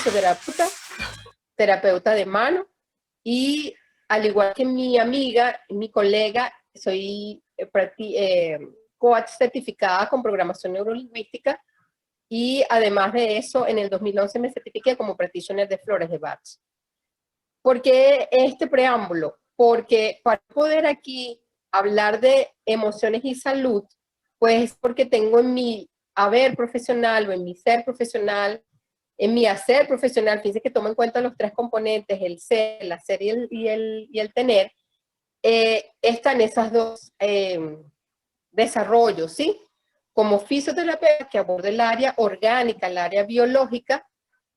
fisioterapeuta, terapeuta de mano, y al igual que mi amiga, mi colega, soy coach certificada con programación neurolingüística, y además de eso, en el 2011 me certifiqué como practitioner de flores de Bach. ¿Por qué este preámbulo? Porque para poder aquí hablar de emociones y salud, pues porque tengo en mi haber profesional o en mi ser profesional, en mi hacer profesional, fíjense que tomo en cuenta los tres componentes, el ser, el hacer y el tener, están esas dos desarrollos, ¿sí? Como fisioterapeuta que aborda el área orgánica, el área biológica,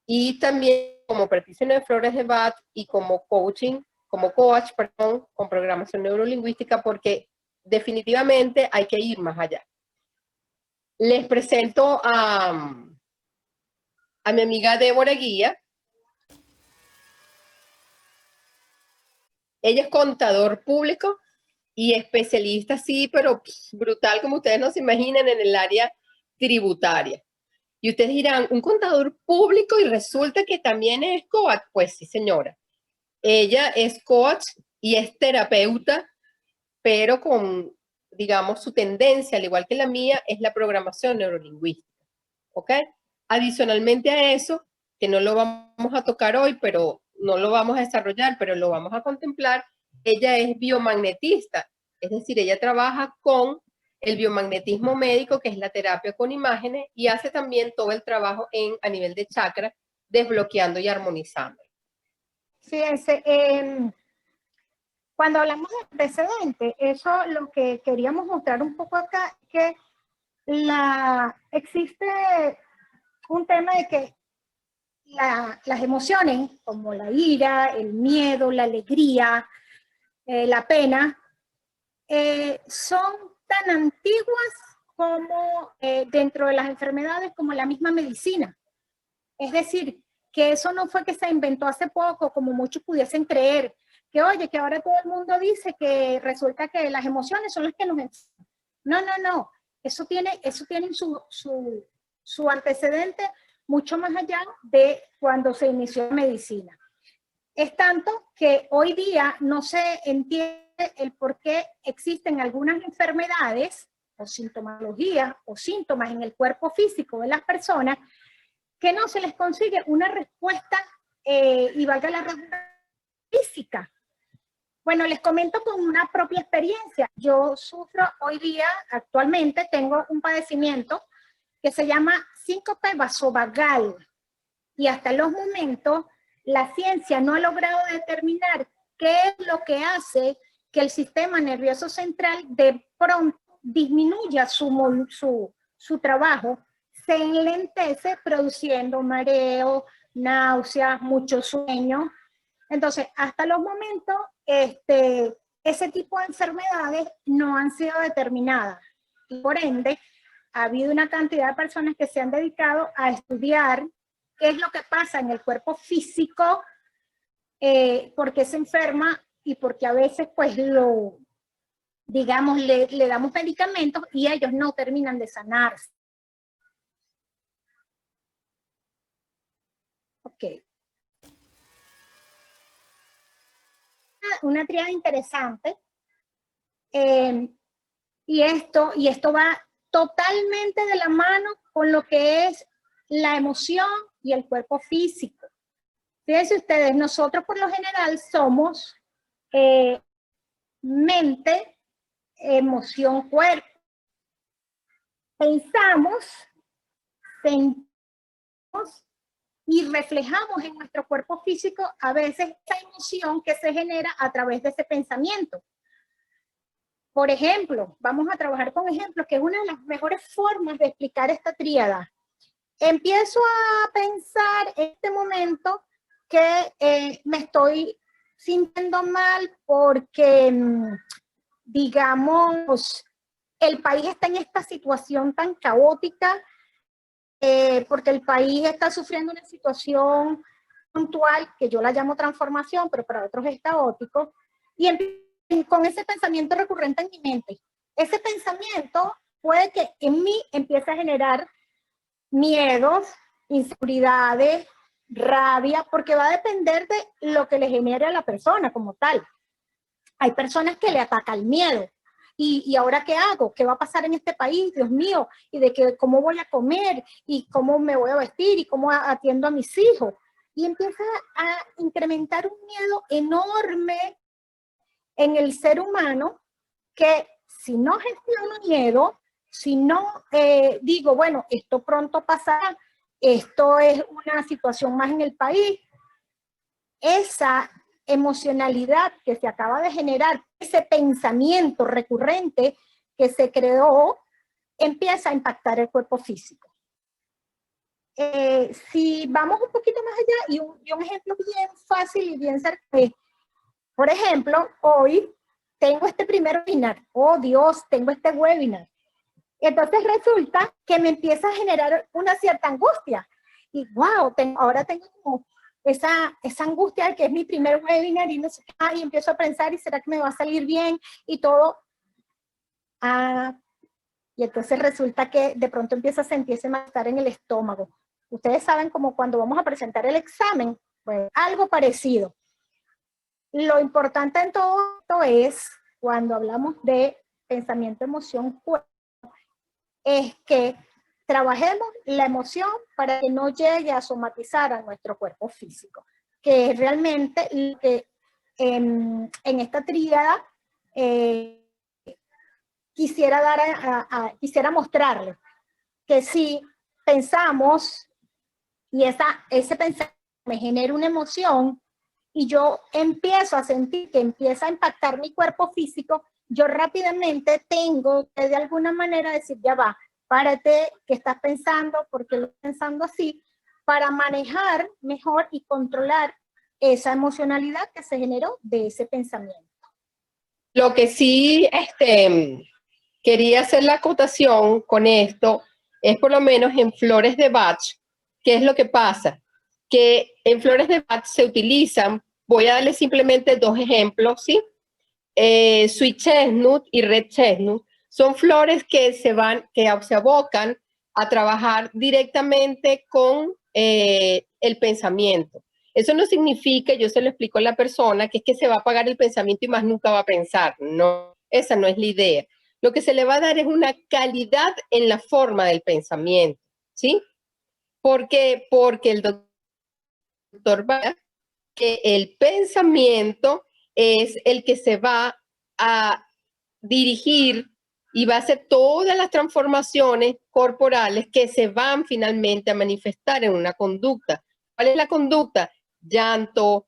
y también como practitioner de flores de Bach y como coach, con programación neurolingüística, porque definitivamente hay que ir más allá. Les presento a mi amiga Débora Guía. Ella es contador público y especialista, sí, pero brutal, como ustedes no se imaginan, en el área tributaria. Y ustedes dirán, ¿un contador público y resulta que también es coach? Pues sí, señora. Ella es coach y es terapeuta, pero con, digamos, su tendencia, al igual que la mía, es la programación neurolingüística. ¿Ok? Adicionalmente a eso, que no lo vamos a tocar hoy, pero no lo vamos a desarrollar, pero lo vamos a contemplar, ella es biomagnetista, es decir, ella trabaja con el biomagnetismo médico, que es la terapia con imágenes, y hace también todo el trabajo a nivel de chakra, desbloqueando y armonizando. Fíjense, cuando hablamos de antecedentes, eso lo que queríamos mostrar un poco acá, que existe un tema de que las emociones, como la ira, el miedo, la alegría, la pena, son tan antiguas como dentro de las enfermedades como la misma medicina. Es decir, que eso no fue que se inventó hace poco, como muchos pudiesen creer, que oye, que ahora todo el mundo dice que resulta que las emociones son las que nos enferman. No, no, no. Eso tiene su antecedente mucho más allá de cuando se inició la medicina. Es tanto que hoy día no se entiende el por qué existen algunas enfermedades o sintomologías o síntomas en el cuerpo físico de las personas que no se les consigue una respuesta y valga la redundancia física. Bueno, les comento con una propia experiencia. Yo sufro hoy día, actualmente, tengo un padecimiento que se llama síncope vasovagal. Y hasta los momentos, la ciencia no ha logrado determinar qué es lo que hace que el sistema nervioso central de pronto disminuya su trabajo, se enlentece produciendo mareo, náuseas, mucho sueño. Entonces, hasta los momentos, ese tipo de enfermedades no han sido determinadas. Y por ende, ha habido una cantidad de personas que se han dedicado a estudiar qué es lo que pasa en el cuerpo físico, por qué se enferma y porque a veces, pues, digamos, le damos medicamentos y ellos no terminan de sanarse. Ok. Una tríada interesante. Y esto va totalmente de la mano con lo que es la emoción y el cuerpo físico. Fíjense ustedes, nosotros por lo general somos mente, emoción, cuerpo. Pensamos, sentimos y reflejamos en nuestro cuerpo físico a veces esa emoción que se genera a través de ese pensamiento. Por ejemplo, vamos a trabajar con ejemplos, que es una de las mejores formas de explicar esta tríada. Empiezo a pensar en este momento que me estoy sintiendo mal porque, digamos, el país está en esta situación tan caótica, porque el país está sufriendo una situación puntual, que yo la llamo transformación, pero para otros es caótico, y con ese pensamiento recurrente en mi mente. Ese pensamiento puede que en mí empiece a generar miedos, inseguridades, rabia, porque va a depender de lo que le genere a la persona como tal. Hay personas que le ataca el miedo. ¿Y ahora qué hago? ¿Qué va a pasar en este país? Dios mío, y de que cómo voy a comer, y cómo me voy a vestir, y cómo atiendo a mis hijos. Y empieza a incrementar un miedo enorme en el ser humano, que si no gestiono miedo, si no digo, bueno, esto pronto pasará, esto es una situación más en el país, esa emocionalidad que se acaba de generar, ese pensamiento recurrente que se creó, empieza a impactar el cuerpo físico. Si vamos un poquito más allá, y un ejemplo bien fácil y bien cercano, por ejemplo, hoy tengo este primer webinar, oh Dios, tengo este webinar. Entonces resulta que me empieza a generar una cierta angustia. Y wow, ahora tengo como esa angustia de que es mi primer webinar y no sé qué, y empiezo a pensar, ¿y será que me va a salir bien? Y todo. Y entonces resulta que de pronto empieza a sentirse malestar en el estómago. Ustedes saben como cuando vamos a presentar el examen, pues algo parecido. Lo importante en todo esto es, cuando hablamos de pensamiento, emoción, cuerpo, es que trabajemos la emoción para que no llegue a somatizar a nuestro cuerpo físico, que es realmente lo que en esta tríada quisiera mostrarles, que si pensamos y ese pensamiento me genera una emoción y yo empiezo a sentir que empieza a impactar mi cuerpo físico, yo rápidamente tengo que de alguna manera decir, ya va, párate, ¿qué estás pensando? ¿Por qué lo estás pensando así? Para manejar mejor y controlar esa emocionalidad que se generó de ese pensamiento. Lo que sí quería hacer la acotación con esto es por lo menos en flores de Bach, ¿qué es lo que pasa? Que en flores de Bach se utilizan, voy a darle simplemente dos ejemplos, ¿sí? Sweet chestnut y red chestnut son flores que se abocan a trabajar directamente con el pensamiento. Eso no significa, yo se lo explico a la persona, que es que se va a apagar el pensamiento y más nunca va a pensar. No, esa no es la idea. Lo que se le va a dar es una calidad en la forma del pensamiento, ¿sí? Porque el doctor va a que el pensamiento es el que se va a dirigir y va a hacer todas las transformaciones corporales que se van finalmente a manifestar en una conducta. ¿Cuál es la conducta? Llanto,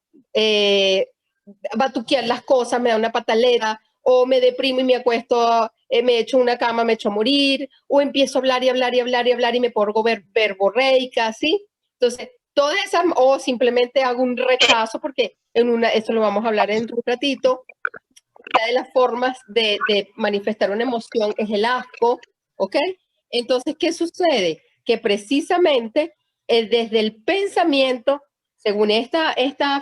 batuquear las cosas, me da una pataleta, o me deprimo y me acuesto, me echo una cama, me echo a morir, o empiezo a hablar y hablar y hablar y hablar y me pongo verborreica, ¿sí? Entonces, todas esas, o simplemente hago un rechazo, porque eso lo vamos a hablar en un ratito. Una de las formas de manifestar una emoción es el asco, ¿ok? Entonces, ¿qué sucede? Que precisamente desde el pensamiento, según esta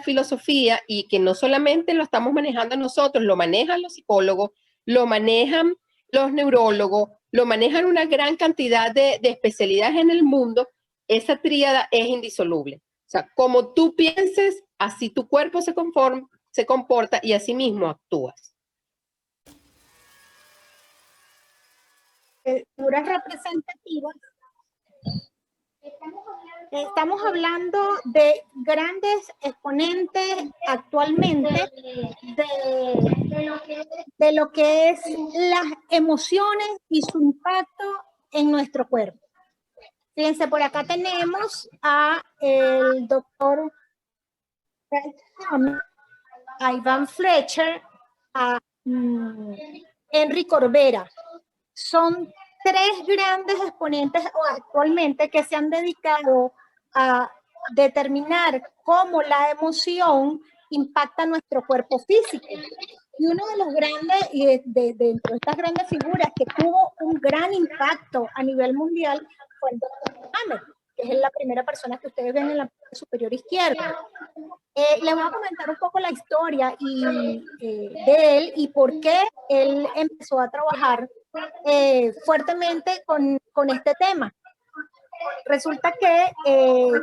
filosofía, y que no solamente lo estamos manejando nosotros, lo manejan los psicólogos, lo manejan los neurólogos, lo manejan una gran cantidad de especialidades en el mundo, esa tríada es indisoluble. O sea, como tú pienses, así tu cuerpo se comporta y así mismo actúas. Figuras representativas. Estamos hablando de grandes exponentes actualmente de lo que es las emociones y su impacto en nuestro cuerpo. Fíjense, por acá tenemos a el doctor a Iván Fletcher, a Henry Corbera. Son tres grandes exponentes actualmente que se han dedicado a determinar cómo la emoción impacta nuestro cuerpo físico. Y uno de los grandes, y dentro de estas grandes figuras que tuvo un gran impacto a nivel mundial, fue el doctor Hammer, que es la primera persona que ustedes ven en la parte superior izquierda. Les voy a comentar un poco la historia de él y por qué él empezó a trabajar fuertemente con este tema. Resulta que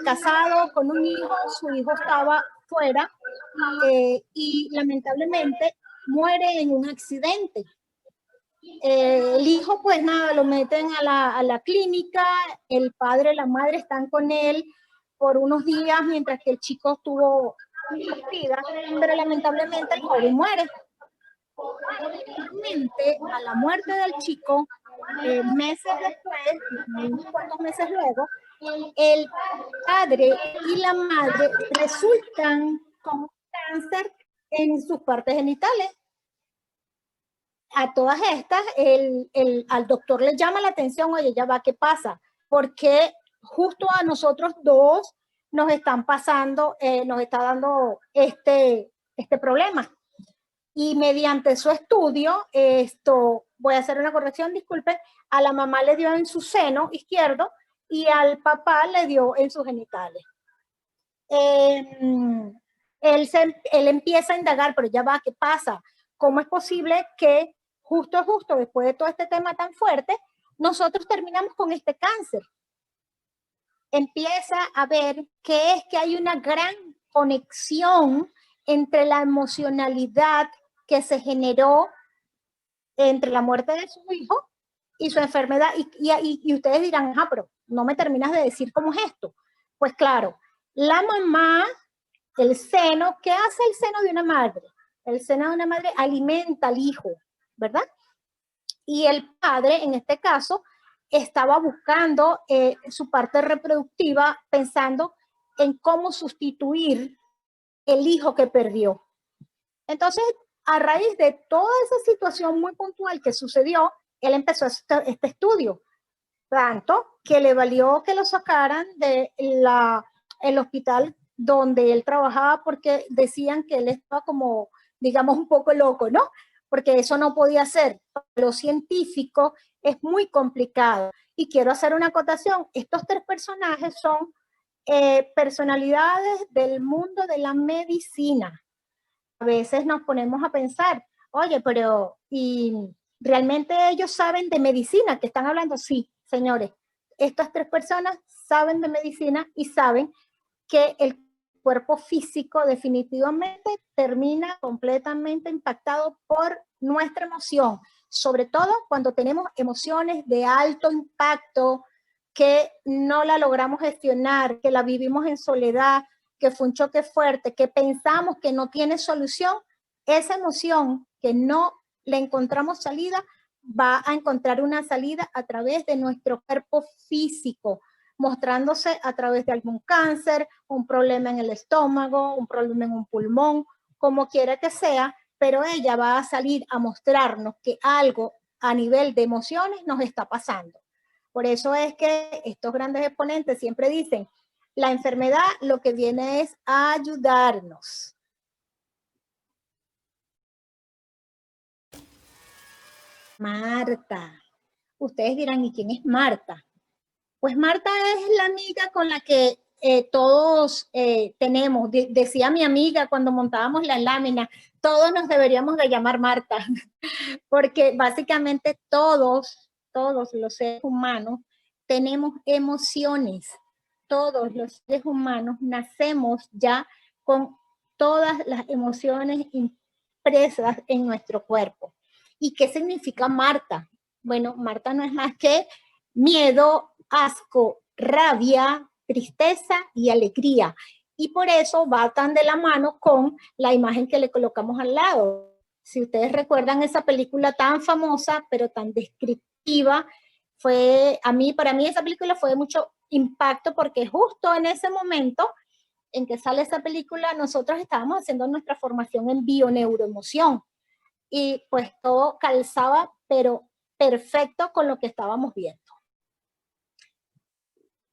casado con un hijo, su hijo estaba fuera y lamentablemente muere en un accidente. El hijo, pues nada, lo meten a la clínica, el padre, la madre están con él por unos días mientras que el chico estuvo vida, pero lamentablemente el joven muere. Posteriormente, a la muerte del chico, meses después, unos cuantos meses luego, el padre y la madre resultan con cáncer en sus partes genitales. A todas estas, al doctor le llama la atención, oye, ya va, ¿qué pasa? Porque justo a nosotros dos nos están pasando, nos está dando este problema. Y mediante su estudio, voy a hacer una corrección, disculpen, a la mamá le dio en su seno izquierdo y al papá le dio en sus genitales. Él empieza a indagar, pero ya va, ¿qué pasa? ¿Cómo es posible que justo después de todo este tema tan fuerte, nosotros terminamos con este cáncer? Empieza a ver que es que hay una gran conexión entre la emocionalidad que se generó entre la muerte de su hijo y su enfermedad. Y ustedes dirán, ah, pero no me terminas de decir cómo es esto. Pues claro, la mamá, el seno, ¿qué hace el seno de una madre? El seno de una madre alimenta al hijo, ¿verdad? Y el padre, en este caso, estaba buscando su parte reproductiva, pensando en cómo sustituir el hijo que perdió. Entonces, a raíz de toda esa situación muy puntual que sucedió, él empezó este estudio, tanto que le valió que lo sacaran el hospital donde él trabajaba porque decían que él estaba como, digamos, un poco loco, ¿no? Porque eso no podía ser. Para los científicos es muy complicado. Y quiero hacer una acotación. Estos tres personajes son personalidades del mundo de la medicina. A veces nos ponemos a pensar, oye, pero ¿y realmente ellos saben de medicina? ¿Que están hablando? Sí, señores. Estas tres personas saben de medicina y saben que el cuerpo físico definitivamente termina completamente impactado por nuestra emoción, sobre todo cuando tenemos emociones de alto impacto, que no la logramos gestionar, que la vivimos en soledad, que fue un choque fuerte, que pensamos que no tiene solución. Esa emoción que no le encontramos salida, va a encontrar una salida a través de nuestro cuerpo físico, mostrándose a través de algún cáncer, un problema en el estómago, un problema en un pulmón, como quiera que sea, pero ella va a salir a mostrarnos que algo a nivel de emociones nos está pasando. Por eso es que estos grandes exponentes siempre dicen, la enfermedad lo que viene es a ayudarnos. Marta. Ustedes dirán, ¿y quién es Marta? Pues Marta es la amiga con la que todos tenemos. Decía mi amiga cuando montábamos la lámina, todos nos deberíamos de llamar Marta, porque básicamente todos los seres humanos tenemos emociones. Todos los seres humanos nacemos ya con todas las emociones impresas en nuestro cuerpo. ¿Y qué significa Marta? Bueno, Marta no es más que miedo, asco, rabia, tristeza y alegría. Y por eso va tan de la mano con la imagen que le colocamos al lado. Si ustedes recuerdan esa película tan famosa, pero tan descriptiva, para mí esa película fue de mucho impacto porque justo en ese momento en que sale esa película, nosotros estábamos haciendo nuestra formación en bioneuroemoción y pues todo calzaba, pero perfecto con lo que estábamos viendo.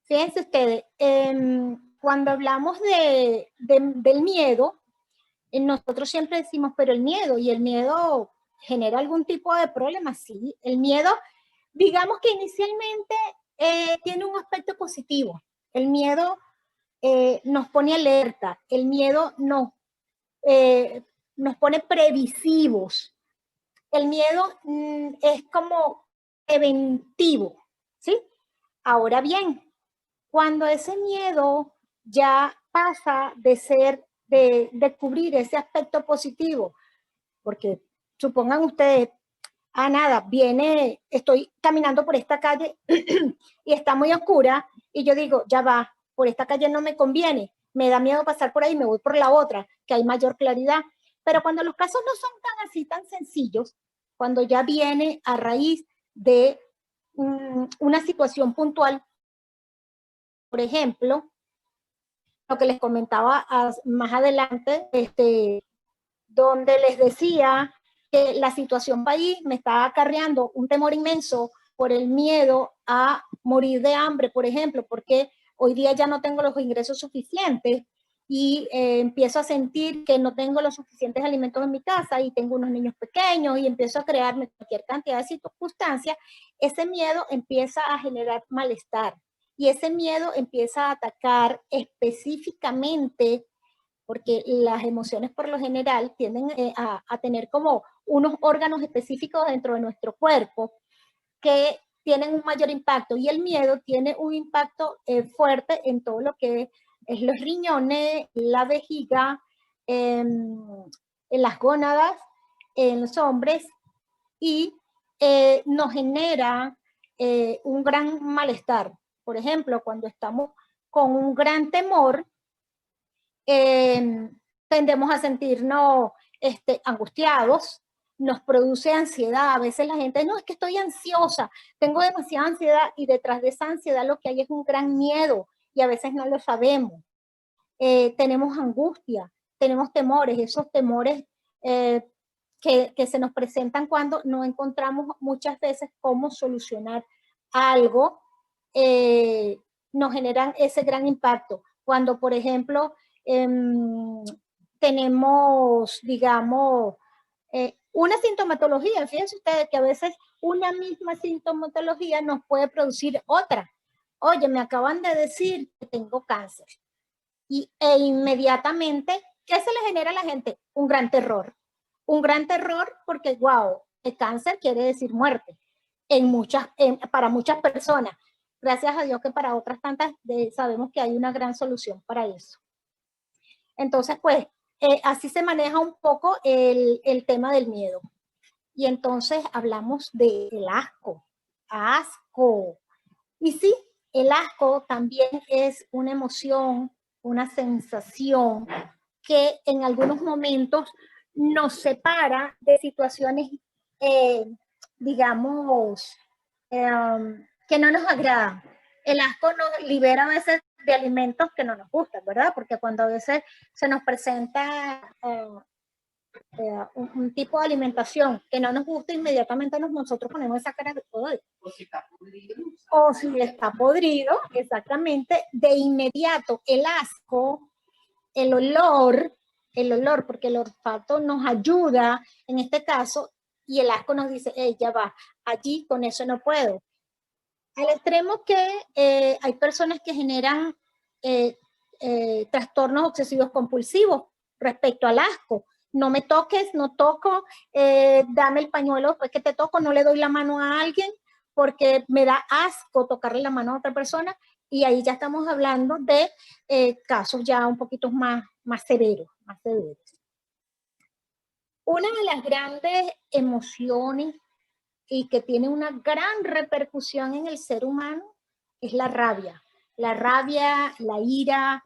Fíjense ustedes, cuando hablamos del miedo, nosotros siempre decimos, pero el miedo genera algún tipo de problema. Sí, el miedo, digamos que inicialmente tiene un aspecto positivo. El miedo nos pone alerta, el miedo nos pone previsivos. El miedo es como preventivo, ¿sí? Ahora bien, Cuando ese miedo ya pasa de ser, de descubrir ese aspecto positivo, porque supongan ustedes, nada, estoy caminando por esta calle y está muy oscura y yo digo, ya va, por esta calle no me conviene, me da miedo pasar por ahí, me voy por la otra, que hay mayor claridad. Pero cuando los casos no son tan así, tan sencillos, cuando ya viene a raíz de una situación puntual, por ejemplo, lo que les comentaba más adelante, donde les decía que la situación país me estaba acarreando un temor inmenso por el miedo a morir de hambre, por ejemplo, porque hoy día ya no tengo los ingresos suficientes y empiezo a sentir que no tengo los suficientes alimentos en mi casa y tengo unos niños pequeños y empiezo a crearme cualquier cantidad de circunstancias, ese miedo empieza a generar malestar y ese miedo empieza a atacar específicamente, porque las emociones por lo general tienden a tener como unos órganos específicos dentro de nuestro cuerpo que tienen un mayor impacto, y el miedo tiene un impacto fuerte en todo lo que es los riñones, la vejiga, en las gónadas, en los hombres, y nos genera un gran malestar. Por ejemplo, cuando estamos con un gran temor, tendemos a sentirnos angustiados, nos produce ansiedad. A veces la gente, no, es que estoy ansiosa, tengo demasiada ansiedad, y detrás de esa ansiedad lo que hay es un gran miedo y a veces no lo sabemos. Tenemos angustia, tenemos temores, esos temores que se nos presentan cuando no encontramos muchas veces cómo solucionar algo, nos generan ese gran impacto. Cuando, por ejemplo, tenemos, digamos, una sintomatología, fíjense ustedes que a veces una misma sintomatología nos puede producir otra. Oye, me acaban de decir que tengo cáncer. E inmediatamente, ¿qué se le genera a la gente? Un gran terror. Un gran terror porque, wow, el cáncer quiere decir muerte para muchas personas. Gracias a Dios que para otras tantas sabemos que hay una gran solución para eso. Entonces, pues, así se maneja un poco el tema del miedo. Y entonces hablamos del asco. Asco. Y sí, el asco también es una emoción, una sensación que en algunos momentos nos separa de situaciones, digamos, que no nos agradan. El asco nos libera a veces de alimentos que no nos gustan, ¿verdad? Porque cuando a veces se nos presenta un tipo de alimentación que no nos gusta, inmediatamente nosotros ponemos esa cara de poder. O si está podrido. O si está podrido, exactamente, de inmediato el asco, el olor, porque el olfato nos ayuda en este caso, y el asco nos dice, hey, ya va, allí con eso no puedo. Al extremo que hay personas que generan trastornos obsesivos compulsivos respecto al asco. No me toques, no toco, dame el pañuelo después que te toco, no le doy la mano a alguien porque me da asco tocarle la mano a otra persona, y ahí ya estamos hablando de casos ya un poquito más severos, más severos. Una de las grandes emociones y que tiene una gran repercusión en el ser humano es la rabia. La rabia, la ira.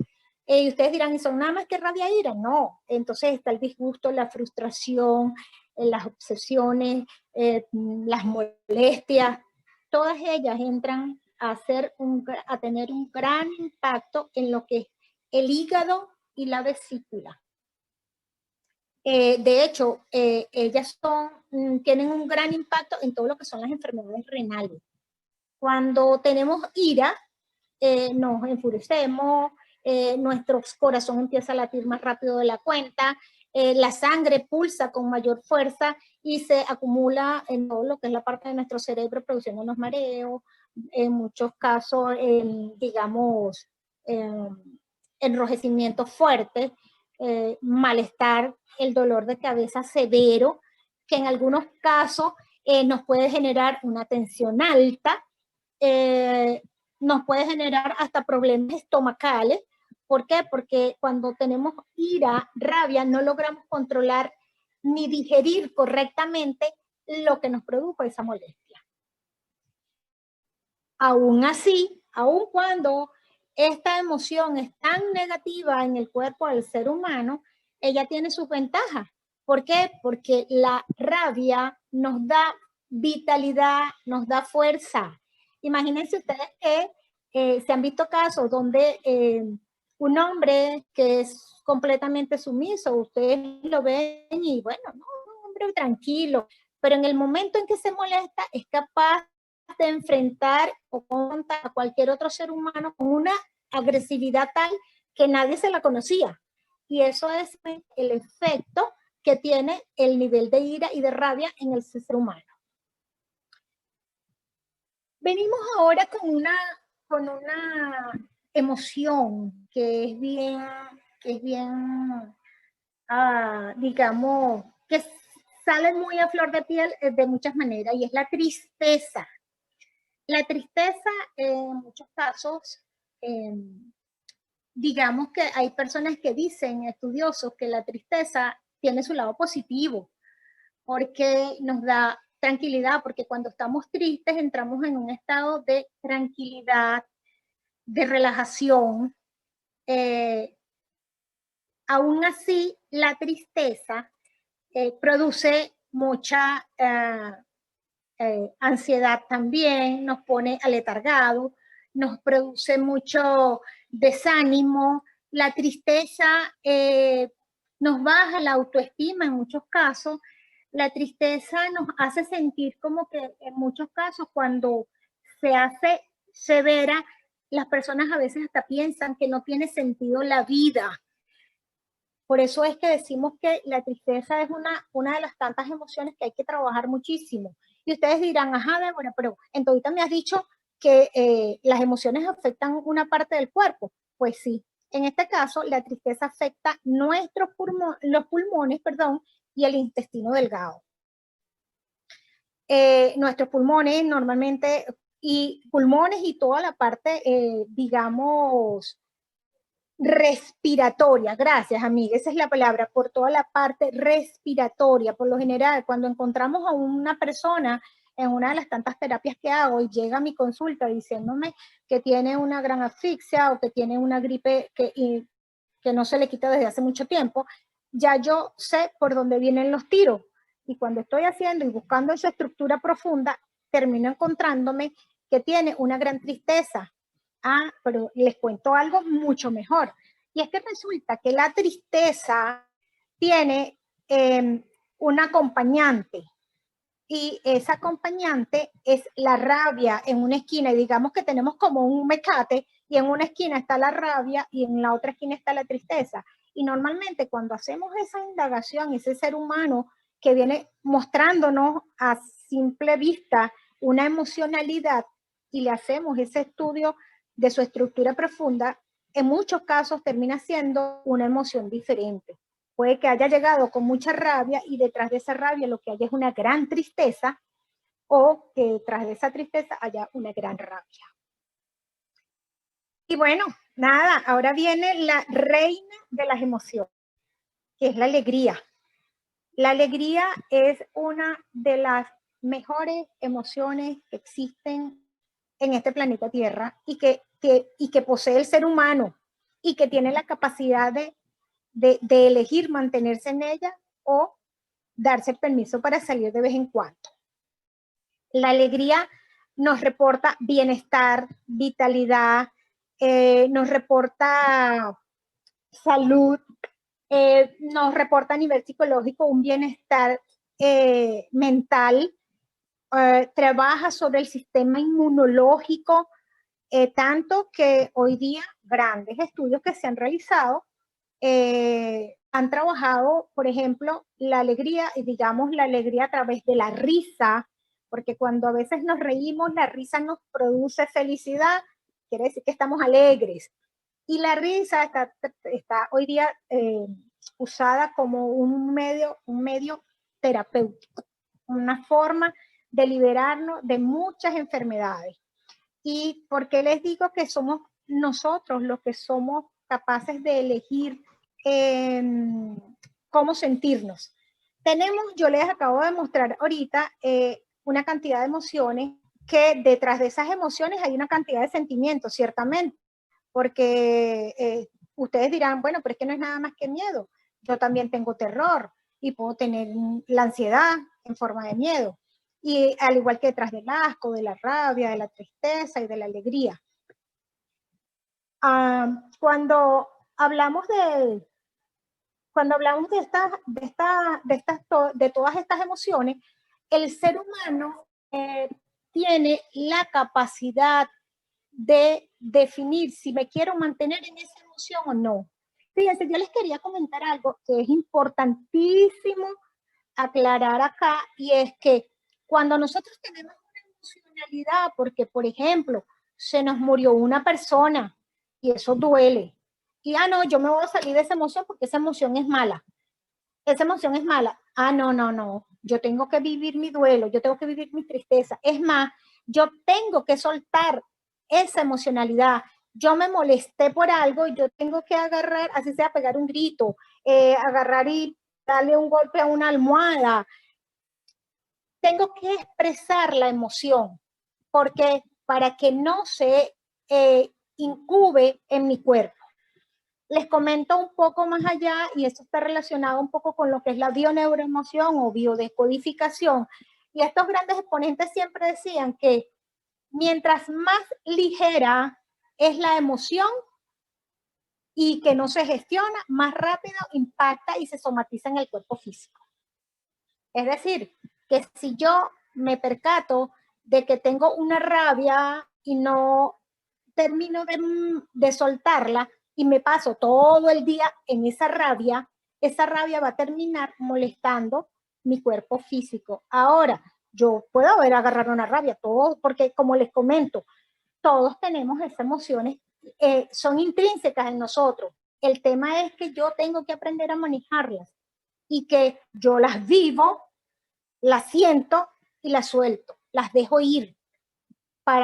Y ustedes dirán, ¿y son nada más que rabia e ira? No. Entonces está el disgusto, la frustración, las obsesiones, las molestias. Todas ellas entran a tener un gran impacto en lo que es el hígado y la vesícula. De hecho, ellas tienen un gran impacto en todo lo que son las enfermedades renales. Cuando tenemos ira, nos enfurecemos, nuestro corazón empieza a latir más rápido de la cuenta, la sangre pulsa con mayor fuerza y se acumula en todo lo que es la parte de nuestro cerebro, produciendo unos mareos, en muchos casos, digamos, enrojecimientos fuertes, malestar, el dolor de cabeza severo, que en algunos casos nos puede generar una tensión alta, nos puede generar hasta problemas estomacales. ¿Por qué? Porque cuando tenemos ira, rabia, no logramos controlar ni digerir correctamente lo que nos produjo esa molestia. Aún así, aun cuando esta emoción es tan negativa en el cuerpo del ser humano, ella tiene sus ventajas. ¿Por qué? Porque la rabia nos da vitalidad, nos da fuerza. Imagínense ustedes que se han visto casos donde un hombre que es completamente sumiso, ustedes lo ven y bueno, no, un hombre tranquilo, pero en el momento en que se molesta es capaz de enfrentar o contra a cualquier otro ser humano con una agresividad tal que nadie se la conocía. Y eso es el efecto que tiene el nivel de ira y de rabia en el ser humano. Venimos ahora con una emoción que es bien, digamos, que sale muy a flor de piel de muchas maneras, y es la tristeza. La tristeza, en muchos casos, digamos que hay personas que dicen, estudiosos, que la tristeza tiene su lado positivo, porque nos da tranquilidad, porque cuando estamos tristes entramos en un estado de tranquilidad, de relajación. Aún así, la tristeza produce mucha ansiedad también, nos pone aletargados, nos produce mucho desánimo. La tristeza nos baja la autoestima en muchos casos. La tristeza nos hace sentir como que en muchos casos cuando se hace severa, las personas a veces hasta piensan que no tiene sentido la vida. Por eso es que decimos que la tristeza es una de las tantas emociones que hay que trabajar muchísimo. Y ustedes dirán, ajá, Débora, pero entonces me has dicho que las emociones afectan una parte del cuerpo. Pues sí, en este caso la tristeza afecta los pulmones, y el intestino delgado. Nuestros pulmones normalmente, y pulmones y toda la parte, digamos, respiratoria, gracias amiga, esa es la palabra, por toda la parte respiratoria. Por lo general, cuando encontramos a una persona en una de las tantas terapias que hago y llega a mi consulta diciéndome que tiene una gran asfixia o que tiene una gripe que no se le quita desde hace mucho tiempo, ya yo sé por dónde vienen los tiros. Y cuando estoy haciendo y buscando esa estructura profunda, termino encontrándome que tiene una gran tristeza. Pero les cuento algo mucho mejor. Y es que resulta que la tristeza tiene un acompañante. Y esa acompañante es la rabia en una esquina. Y digamos que tenemos como un mecate, y en una esquina está la rabia y en la otra esquina está la tristeza. Y normalmente cuando hacemos esa indagación, ese ser humano que viene mostrándonos a simple vista una emocionalidad, y le hacemos ese estudio de su estructura profunda, en muchos casos termina siendo una emoción diferente. Puede que haya llegado con mucha rabia y detrás de esa rabia lo que haya es una gran tristeza, o que detrás de esa tristeza haya una gran rabia. Y bueno, nada, ahora viene la reina de las emociones, que es la alegría. La alegría es una de las mejores emociones que existen en este planeta Tierra, y que posee el ser humano, y que tiene la capacidad de elegir mantenerse en ella o darse el permiso para salir de vez en cuando. La alegría nos reporta bienestar, vitalidad, nos reporta salud, nos reporta a nivel psicológico un bienestar mental, trabaja sobre el sistema inmunológico, tanto que hoy día grandes estudios que se han realizado han trabajado, por ejemplo, la alegría, digamos la alegría a través de la risa, porque cuando a veces nos reímos, la risa nos produce felicidad, quiere decir que estamos alegres. Y la risa está hoy día usada como un medio terapéutico, una forma de liberarnos de muchas enfermedades. ¿Y por qué les digo que somos nosotros los que somos capaces de elegir cómo sentirnos? Yo les acabo de mostrar ahorita una cantidad de emociones que detrás de esas emociones hay una cantidad de sentimientos, ciertamente, porque ustedes dirán, bueno, pero es que no es nada más que miedo. Yo también tengo terror y puedo tener la ansiedad en forma de miedo. Y al igual que detrás del asco, de la rabia, de la tristeza y de la alegría. Cuando hablamos de de todas estas emociones, el ser humano tiene la capacidad de definir si me quiero mantener en esa emoción o no. Fíjense, yo les quería comentar algo que es importantísimo aclarar acá, y es que cuando nosotros tenemos una emocionalidad, porque por ejemplo, se nos murió una persona y eso duele, y no, yo me voy a salir de esa emoción porque esa emoción es mala. Esa emoción es mala. No, no, no. Yo tengo que vivir mi duelo, yo tengo que vivir mi tristeza. Es más, yo tengo que soltar esa emocionalidad. Yo me molesté por algo y yo tengo que agarrar, así sea, pegar un grito, agarrar y darle un golpe a una almohada. Tengo que expresar la emoción, porque para que no se incube en mi cuerpo. Les comento un poco más allá, y esto está relacionado un poco con lo que es la bioneuroemoción o biodescodificación. Y estos grandes exponentes siempre decían que mientras más ligera es la emoción y que no se gestiona, más rápido impacta y se somatiza en el cuerpo físico. Es decir, que si yo me percato de que tengo una rabia y no termino de soltarla y me paso todo el día en esa rabia va a terminar molestando mi cuerpo físico. Ahora, yo puedo haber agarrado una rabia, todo, porque como les comento, todos tenemos esas emociones, son intrínsecas en nosotros. El tema es que yo tengo que aprender a manejarlas y que yo las vivo, las siento y las suelto, las dejo ir.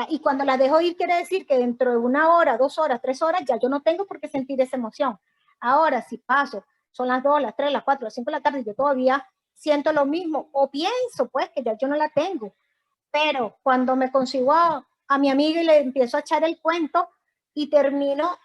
Y cuando las dejo ir quiere decir que dentro de 1 hora, 2 horas, 3 horas, ya yo no tengo por qué sentir esa emoción. Ahora, si paso, son las 2, las 3, las 4, las 5 de la tarde, y yo todavía siento lo mismo, o pienso pues que ya yo no la tengo. Pero cuando me consigo a mi amiga y le empiezo a echar el cuento y termino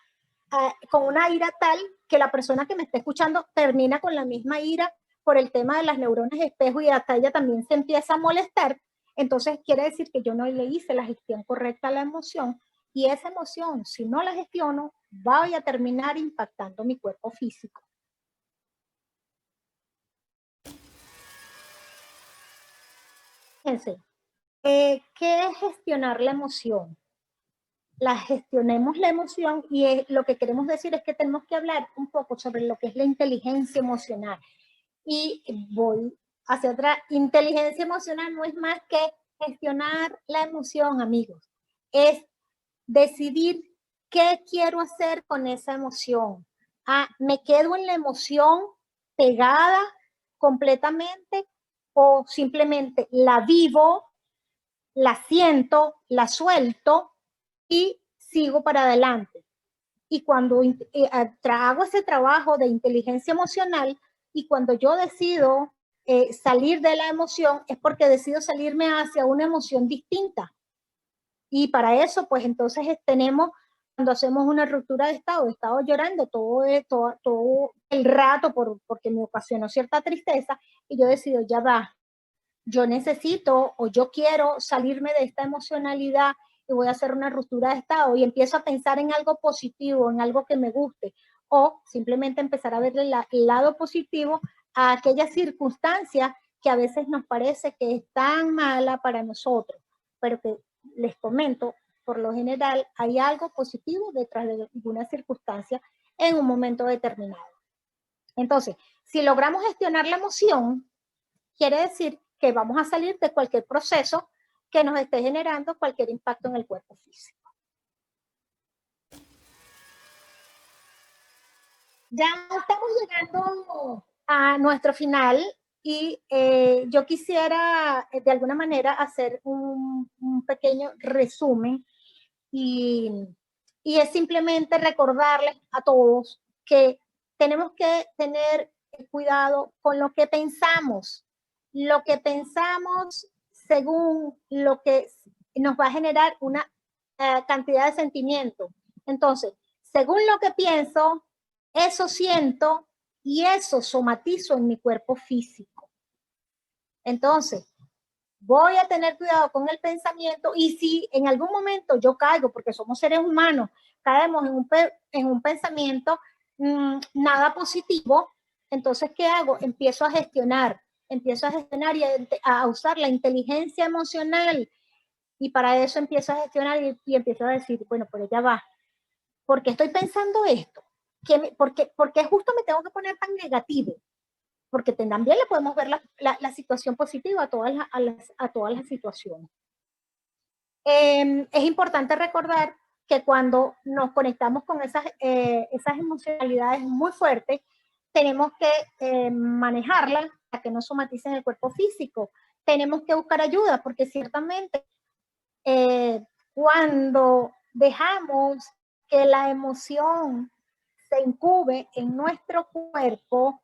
con una ira tal que la persona que me está escuchando termina con la misma ira por el tema de las neuronas espejo, y hasta ella también se empieza a molestar, entonces quiere decir que yo no le hice la gestión correcta a la emoción, y esa emoción, si no la gestiono, voy a terminar impactando mi cuerpo físico. Fíjense, ¿qué es gestionar la emoción? Gestionemos la emoción, y lo que queremos decir es que tenemos que hablar un poco sobre lo que es la inteligencia emocional. Y voy hacia otra. Inteligencia emocional no es más que gestionar la emoción, amigos. Es decidir qué quiero hacer con esa emoción. ¿Me quedo en la emoción pegada completamente o simplemente la vivo, la siento, la suelto y sigo para adelante? Y cuando hago ese trabajo de inteligencia emocional, y cuando yo decido salir de la emoción, es porque decido salirme hacia una emoción distinta. Y para eso, pues entonces tenemos, cuando hacemos una ruptura de estado, he estado llorando todo el rato porque me ocasionó cierta tristeza, y yo decido, ya va, yo necesito o yo quiero salirme de esta emocionalidad y voy a hacer una ruptura de estado, y empiezo a pensar en algo positivo, en algo que me guste, o simplemente empezar a verle el lado positivo a aquella circunstancia que a veces nos parece que es tan mala para nosotros, pero que les comento, por lo general hay algo positivo detrás de alguna circunstancia en un momento determinado. Entonces, si logramos gestionar la emoción, quiere decir que vamos a salir de cualquier proceso que nos esté generando cualquier impacto en el cuerpo físico. Ya estamos llegando a nuestro final, y yo quisiera de alguna manera hacer un pequeño resumen y es simplemente recordarles a todos que tenemos que tener cuidado con lo que pensamos. Lo que pensamos según lo que nos va a generar una cantidad de sentimientos. Entonces, según lo que pienso, eso siento y eso somatizo en mi cuerpo físico. Entonces, voy a tener cuidado con el pensamiento y si en algún momento yo caigo, porque somos seres humanos, caemos en un pensamiento nada positivo, entonces, ¿qué hago? Empiezo a gestionar y a usar la inteligencia emocional y para eso empiezo a gestionar y empiezo a decir, bueno, pero ya va, ¿por qué estoy pensando esto? ¿Por qué justo me tengo que poner tan negativo? Porque también le podemos ver la situación positiva a todas las situaciones. Es importante recordar que cuando nos conectamos con esas emocionalidades muy fuertes, tenemos que manejarlas para que no somaticen el cuerpo físico. Tenemos que buscar ayuda porque ciertamente cuando dejamos que la emoción se incube en nuestro cuerpo,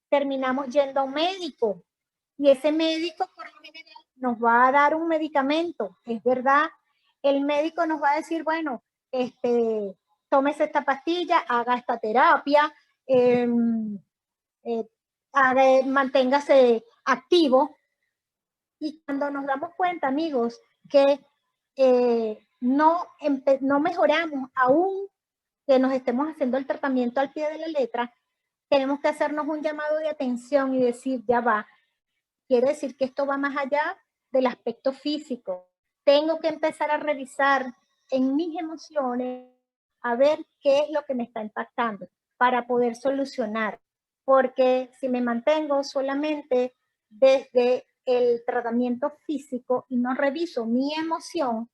terminamos yendo a un médico y ese médico por lo general nos va a dar un medicamento, es verdad. El médico nos va a decir, bueno, tómese esta pastilla, haga esta terapia, manténgase activo. Y cuando nos damos cuenta, amigos, que no mejoramos aún que nos estemos haciendo el tratamiento al pie de la letra, tenemos que hacernos un llamado de atención y decir, ya va, quiere decir que esto va más allá del aspecto físico. Tengo que empezar a revisar en mis emociones a ver qué es lo que me está impactando para poder solucionar. Porque si me mantengo solamente desde el tratamiento físico y no reviso mi emoción,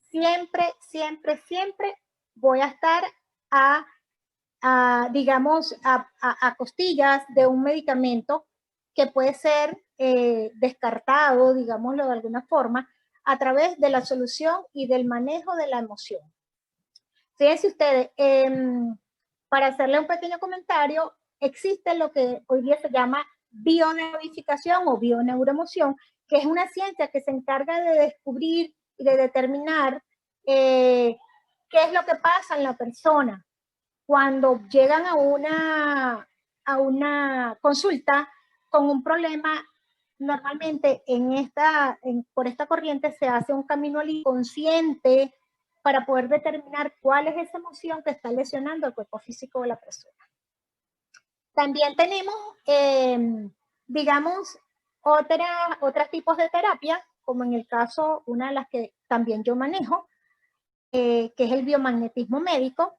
siempre voy a estar digamos, a costillas de un medicamento que puede ser descartado, digámoslo de alguna forma, a través de la solución y del manejo de la emoción. Fíjense ustedes, para hacerle un pequeño comentario, existe lo que hoy día se llama bioneurodificación o bioneuroemoción, que es una ciencia que se encarga de descubrir y de determinar qué es lo que pasa en la persona cuando llegan a una consulta con un problema. Normalmente por esta corriente se hace un camino al inconsciente para poder determinar cuál es esa emoción que está lesionando el cuerpo físico de la persona. También tenemos, digamos, otros tipos de terapia, como en el caso, una de las que también yo manejo, que es el biomagnetismo médico,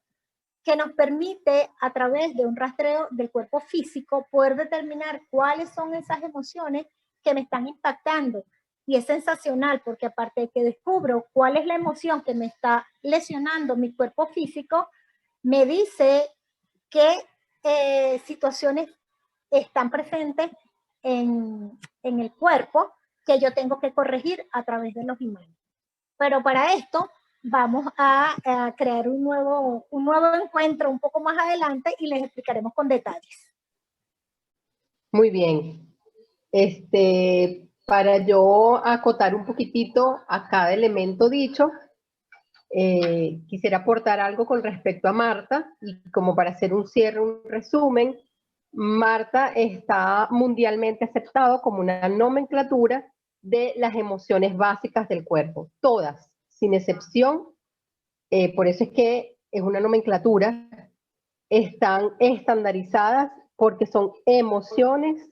que nos permite a través de un rastreo del cuerpo físico poder determinar cuáles son esas emociones que me están impactando. Y es sensacional porque aparte de que descubro cuál es la emoción que me está lesionando mi cuerpo físico, me dice qué situaciones están presentes en el cuerpo que yo tengo que corregir a través de los imanes. Pero para esto vamos a crear un nuevo encuentro un poco más adelante y les explicaremos con detalles. Muy bien. Para yo acotar un poquitito a cada elemento dicho, quisiera aportar algo con respecto a Marta, y como para hacer un cierre, un resumen, Marta está mundialmente aceptado como una nomenclatura de las emociones básicas del cuerpo, todas, sin excepción. Por eso es que es una nomenclatura, están estandarizadas porque son emociones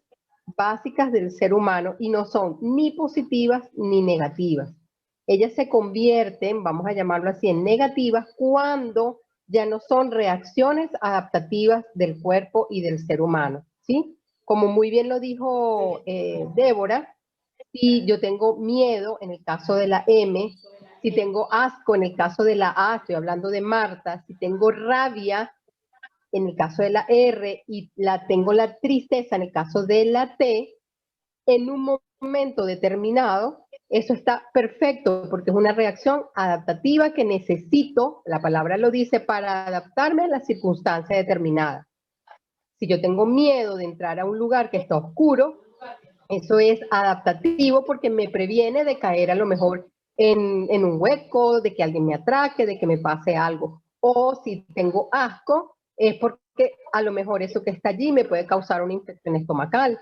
básicas del ser humano y no son ni positivas ni negativas. Ellas se convierten, vamos a llamarlo así, en negativas cuando ya no son reacciones adaptativas del cuerpo y del ser humano, ¿sí? Como muy bien lo dijo Débora, si yo tengo miedo en el caso de la M, si tengo asco en el caso de la A, estoy hablando de Marta, si tengo rabia en el caso de la R y tengo la tristeza en el caso de la T, en un momento determinado eso está perfecto porque es una reacción adaptativa que necesito, la palabra lo dice, para adaptarme a la circunstancia determinada. Si yo tengo miedo de entrar a un lugar que está oscuro, eso es adaptativo porque me previene de caer a lo mejor en un hueco, de que alguien me atraque, de que me pase algo. O si tengo asco, es porque a lo mejor eso que está allí me puede causar una infección estomacal.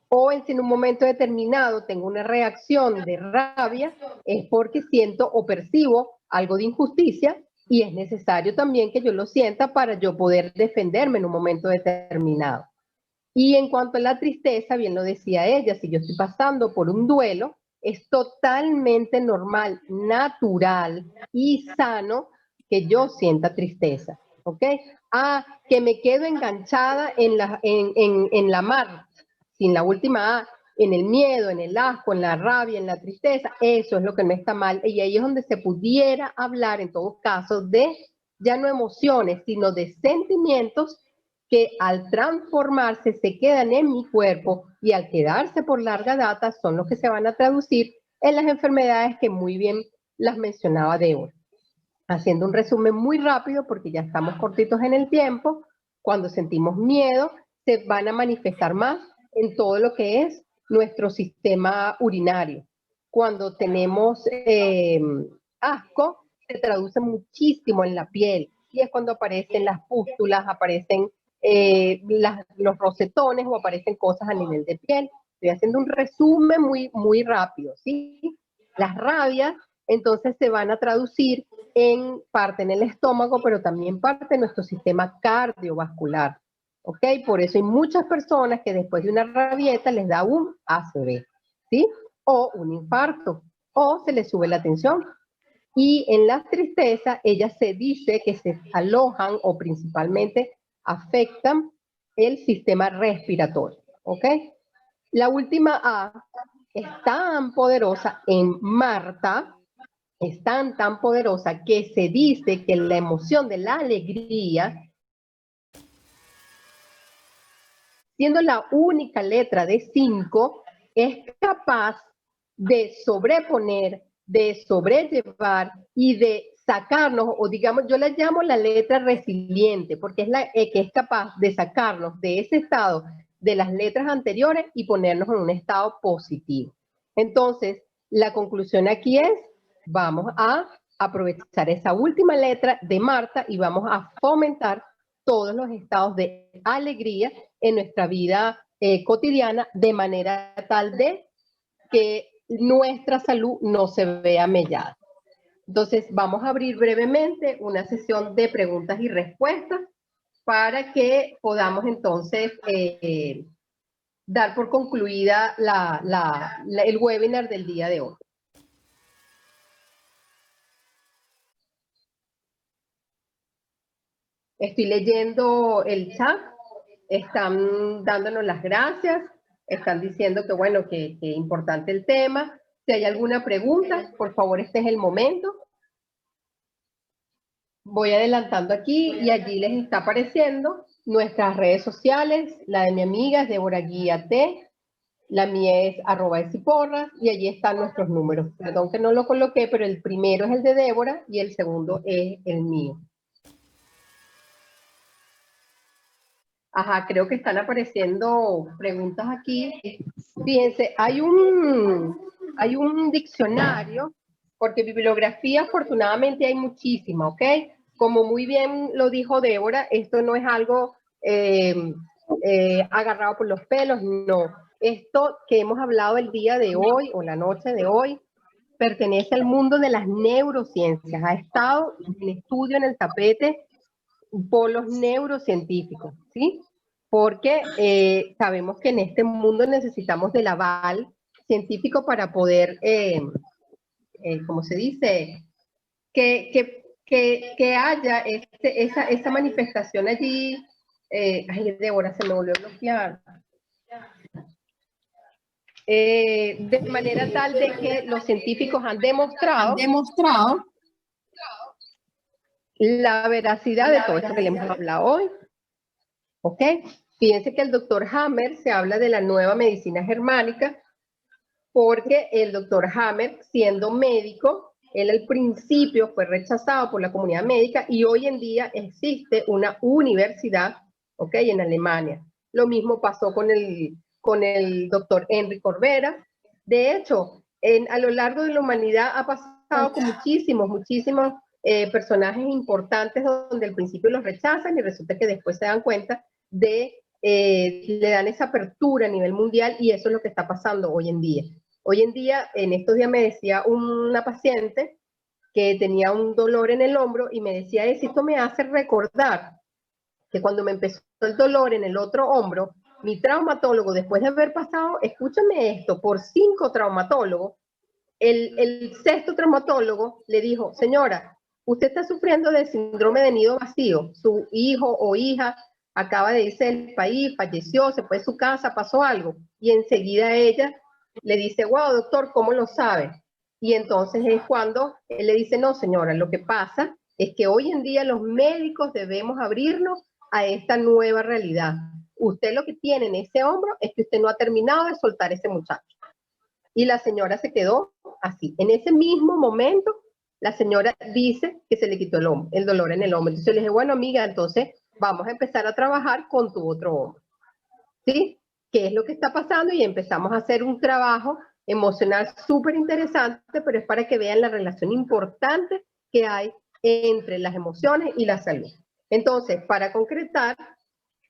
O si en un momento determinado tengo una reacción de rabia, es porque siento o percibo algo de injusticia y es necesario también que yo lo sienta para yo poder defenderme en un momento determinado. Y en cuanto a la tristeza, bien lo decía ella, si yo estoy pasando por un duelo, es totalmente normal, natural y sano que yo sienta tristeza, ¿ok? Que me quedo enganchada en la mar, sin la última A, en el miedo, en el asco, en la rabia, en la tristeza, eso es lo que no está mal. Y ahí es donde se pudiera hablar, en todo caso, de ya no emociones, sino de sentimientos que al transformarse se quedan en mi cuerpo y al quedarse por larga data son los que se van a traducir en las enfermedades que muy bien las mencionaba Débora. Haciendo un resumen muy rápido porque ya estamos cortitos en el tiempo, cuando sentimos miedo se van a manifestar más en todo lo que es nuestro sistema urinario. Cuando tenemos asco, se traduce muchísimo en la piel y es cuando aparecen las pústulas, aparecen los rosetones o aparecen cosas a nivel de piel. Estoy haciendo un resumen muy rápido, ¿sí? Las rabias, entonces, se van a traducir en parte en el estómago, pero también parte en nuestro sistema cardiovascular, ¿ok? Por eso hay muchas personas que después de una rabieta les da un ACV, ¿sí? O un infarto, o se les sube la tensión. Y en la tristeza, ellas se dice que se alojan o principalmente afectan el sistema respiratorio, ¿ok? La última A es tan poderosa en Marta, es tan poderosa que se dice que la emoción de la alegría, siendo la única letra de 5, es capaz de sobreponer, de sobrellevar y de sacarnos, o digamos, yo la llamo la letra resiliente, porque es la que es capaz de sacarnos de ese estado de las letras anteriores y ponernos en un estado positivo. Entonces, la conclusión aquí es, vamos a aprovechar esa última letra de Marta y vamos a fomentar todos los estados de alegría en nuestra vida cotidiana de manera tal de que nuestra salud no se vea mellada. Entonces, vamos a abrir brevemente una sesión de preguntas y respuestas para que podamos entonces dar por concluida el webinar del día de hoy. Estoy leyendo el chat, están dándonos las gracias, están diciendo que bueno, que importante el tema. Si hay alguna pregunta, por favor, este es el momento. Voy adelantando aquí y allí les está apareciendo nuestras redes sociales. La de mi amiga es Débora Guía T, la mía es @esiporras y allí están nuestros números. Perdón que no lo coloqué, pero el primero es el de Débora y el segundo es el mío. Ajá, creo que están apareciendo preguntas aquí. Fíjense, hay un diccionario, porque bibliografía afortunadamente hay muchísima, ¿ok? Como muy bien lo dijo Débora, esto no es algo agarrado por los pelos, no. Esto que hemos hablado el día de hoy o la noche de hoy pertenece al mundo de las neurociencias. Ha estado en estudio en el tapete por los neurocientíficos, ¿sí? Porque sabemos que en este mundo necesitamos del aval científico para poder, ¿cómo se dice? Que haya esa manifestación allí. Ay, Débora, se me volvió a bloquear. De manera tal de que los científicos han demostrado la veracidad de todo esto que le hemos hablado hoy. ¿Ok? Fíjense que el doctor Hammer se habla de la nueva medicina germánica porque el doctor Hammer, siendo médico, él al principio fue rechazado por la comunidad médica y hoy en día existe una universidad, ¿ok?, en Alemania. Lo mismo pasó con el doctor Henry Corbera. De hecho, a lo largo de la humanidad ha pasado con muchísimos personajes importantes donde al principio los rechazan y resulta que después se dan cuenta de, le dan esa apertura a nivel mundial y eso es lo que está pasando hoy en día. Hoy en día, en estos días me decía una paciente que tenía un dolor en el hombro y me decía, esto me hace recordar que cuando me empezó el dolor en el otro hombro, mi traumatólogo, después de haber pasado, escúchame esto, por 5 traumatólogos, el sexto traumatólogo le dijo, señora, usted está sufriendo de síndrome de nido vacío, su hijo o hija acaba de irse del país, falleció, se fue de su casa, pasó algo, y enseguida ella le dice, wow, doctor, ¿cómo lo sabe? Y entonces es cuando él le dice, no, señora, lo que pasa es que hoy en día los médicos debemos abrirnos a esta nueva realidad. Usted lo que tiene en ese hombro es que usted no ha terminado de soltar a ese muchacho. Y la señora se quedó así. En ese mismo momento, la señora dice que se le quitó el dolor en el hombro. Entonces le dije, bueno, amiga, entonces vamos a empezar a trabajar con tu otro hombro. ¿Sí? ¿Qué es lo que está pasando? Y empezamos a hacer un trabajo emocional súper interesante, pero es para que vean la relación importante que hay entre las emociones y la salud. Entonces, para concretar,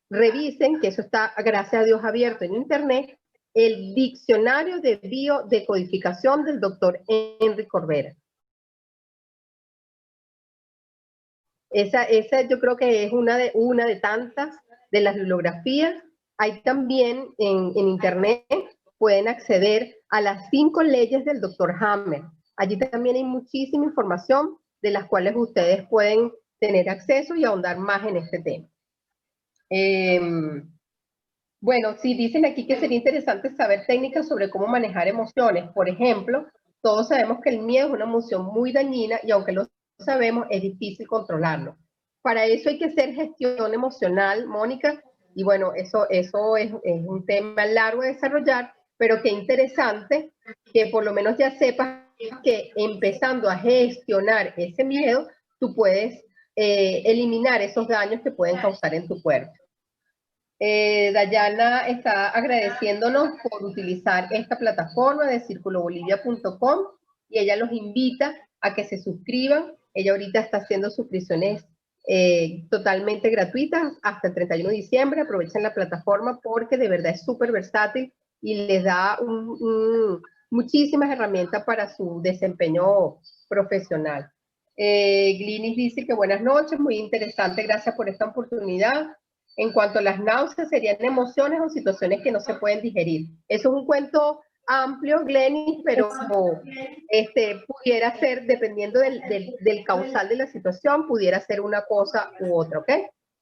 revisen, que eso está, gracias a Dios, abierto en internet, el diccionario de biodecodificación del doctor Henry Corbera. Esa yo creo que es una de tantas de las bibliografías. Hay también en internet, pueden acceder a las 5 leyes del doctor Hammer. Allí también hay muchísima información de las cuales ustedes pueden tener acceso y ahondar más en este tema. Bueno, sí, dicen aquí que sería interesante saber técnicas sobre cómo manejar emociones. Por ejemplo, todos sabemos que el miedo es una emoción muy dañina y aunque lo sabemos, es difícil controlarlo. Para eso hay que hacer gestión emocional, Mónica, y bueno, eso es un tema largo de desarrollar, pero qué interesante que por lo menos ya sepas que empezando a gestionar ese miedo, tú puedes eliminar esos daños que pueden causar en tu cuerpo. Dayana está agradeciéndonos por utilizar esta plataforma de circulobolivia.com y ella los invita a que se suscriban. Ella ahorita está haciendo suscripciones totalmente gratuitas hasta el 31 de diciembre. Aprovechen la plataforma porque de verdad es súper versátil y les da muchísimas herramientas para su desempeño profesional. Glinis dice que buenas noches, muy interesante, gracias por esta oportunidad. En cuanto a las náuseas, serían emociones o situaciones que no se pueden digerir. Eso es un cuento amplio, Glenis, pero pudiera ser, dependiendo del causal de la situación, pudiera ser una cosa u otra, ¿ok?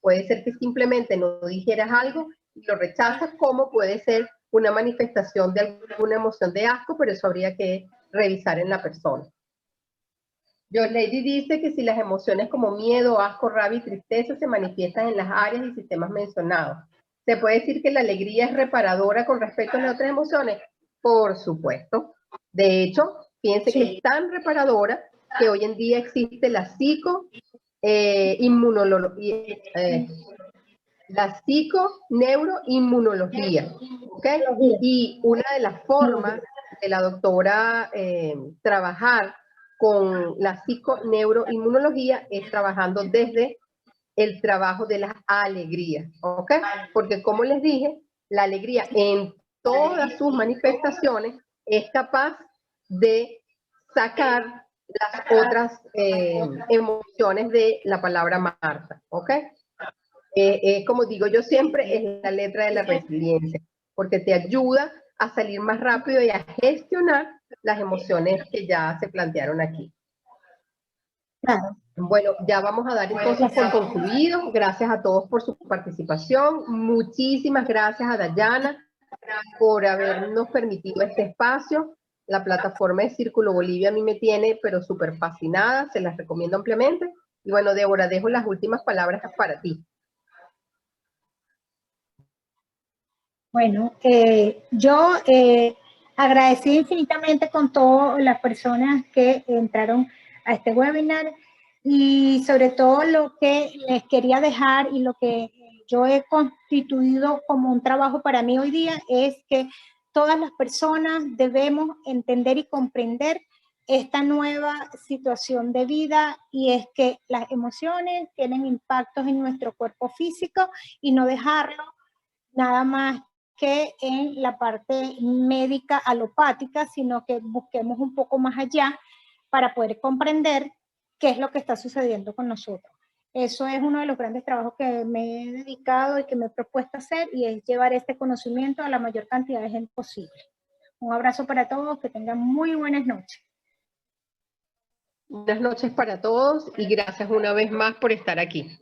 Puede ser que simplemente no digieras algo y lo rechazas, como puede ser una manifestación de alguna emoción de asco, pero eso habría que revisar en la persona. John Lady dice que si las emociones como miedo, asco, rabia y tristeza se manifiestan en las áreas y sistemas mencionados, ¿se puede decir que la alegría es reparadora con respecto a las otras emociones? Por supuesto. De hecho, fíjense que es tan reparadora que hoy en día existe la psiconeuroinmunología, ¿ok? Y una de las formas de la doctora trabajar con la psiconeuroinmunología es trabajando desde el trabajo de las alegrías, ¿ok? Porque como les dije, la alegría en todas sus manifestaciones es capaz de sacar las otras emociones de la palabra Marta, ¿ok? Como digo yo siempre, es la letra de la resiliencia, porque te ayuda a salir más rápido y a gestionar las emociones que ya se plantearon aquí. Claro. Bueno, ya vamos a dar entonces por concluido. Gracias a todos por su participación. Muchísimas gracias a Dayana por habernos permitido este espacio. La plataforma de Círculo Bolivia a mí me tiene, pero súper fascinada. Se las recomiendo ampliamente. Y bueno, Débora, dejo las últimas palabras para ti. Bueno, yo Agradecida infinitamente con todas las personas que entraron a este webinar y sobre todo lo que les quería dejar y lo que yo he constituido como un trabajo para mí hoy día es que todas las personas debemos entender y comprender esta nueva situación de vida, y es que las emociones tienen impactos en nuestro cuerpo físico y no dejarlo nada más que en la parte médica alopática, sino que busquemos un poco más allá para poder comprender qué es lo que está sucediendo con nosotros. Eso es uno de los grandes trabajos que me he dedicado y que me he propuesto hacer, y es llevar este conocimiento a la mayor cantidad de gente posible. Un abrazo para todos, que tengan muy buenas noches. Buenas noches para todos y gracias una vez más por estar aquí.